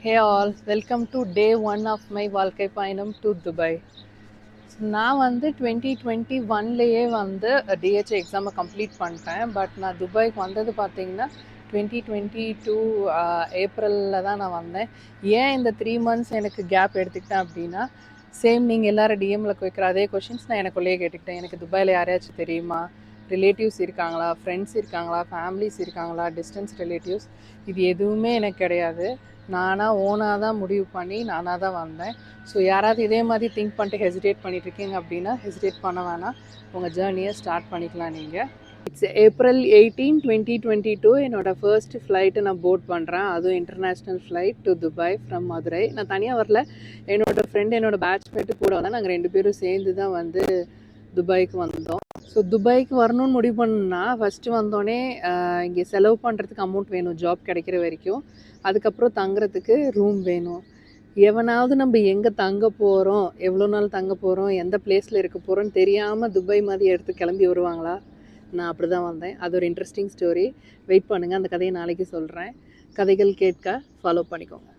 Hey all, welcome to day one of my வாழ்க்கை பயணம் to Dubai. நான் வந்து 2021லேயே வந்து டிஹெச்ஏ எக்ஸாமை கம்ப்ளீட் பண்ணிட்டேன். பட் நான் துபாய்க்கு வந்தது பார்த்தீங்கன்னா 2022 ஏப்ரலில் தான் நான் வந்தேன். ஏன் இந்த 3 months எனக்கு கேப் எடுத்துக்கிட்டேன் அப்படின்னா, சேம் நீங்கள் எல்லோரும் டிஎம்மில் கேட்குற அதே கொஷின்ஸ் நான் எனக்குள்ளேயே கேட்டுக்கிட்டேன். எனக்கு துபாயில் யாரையாச்சும் தெரியுமா, ரிலேட்டிவ்ஸ் இருக்காங்களா, ஃப்ரெண்ட்ஸ் இருக்காங்களா, ஃபேமிலிஸ் இருக்காங்களா, டிஸ்டன்ஸ் ரிலேட்டிவ்ஸ், இது எதுவுமே எனக்கு கிடையாது. நானாக ஓனாக தான் முடிவு பண்ணி நானாக தான் வந்தேன். ஸோ யாராவது இதே மாதிரி திங்க் பண்ணிட்டு ஹெசிடேட் பண்ணிட்டுருக்கீங்க அப்படின்னா ஹெசிடேட் பண்ண வேணாம், உங்கள் ஜேர்னியை ஸ்டார்ட் பண்ணிக்கலாம். நீங்கள் இட்ஸ் April 18, 2022 என்னோடய ஃபர்ஸ்ட் ஃப்ளைட்டு நான் போர்ட் பண்ணுறேன். அதுவும் international flight to Dubai from Madurai. நான் தனியாக வரல, என்னோடய ஃப்ரெண்டு என்னோடய பேட்ச்மேட்டு கூட வந்தால் நாங்கள் 2 பேரும் சேர்ந்து தான் வந்து துபாய்க்கு வந்தோம். ஸோ துபாய்க்கு வரணும்னு முடிவு பண்ணா ஃபஸ்ட்டு வந்தோடனே இங்கே செலவு பண்ணுறதுக்கு அமௌண்ட் வேணும், ஜாப் கிடைக்கிற வரைக்கும். அதுக்கப்புறம் தங்குறதுக்கு ரூம் வேணும். எவனாவது நம்ம எங்கே தங்க போகிறோம், எவ்வளோ நாள் தங்க போகிறோம், எந்த பிளேஸில் இருக்க போகிறோன்னு தெரியாமல் துபாய் மாதிரி எடுத்து கிளம்பி வருவாங்களா? நான் அப்படி தான் வந்தேன். அது ஒரு இன்ட்ரெஸ்டிங் ஸ்டோரி. வெயிட் பண்ணுங்கள், அந்த கதையை நாளைக்கு சொல்கிறேன். கதைகள் கேட்க ஃபாலோ பண்ணிக்கோங்க.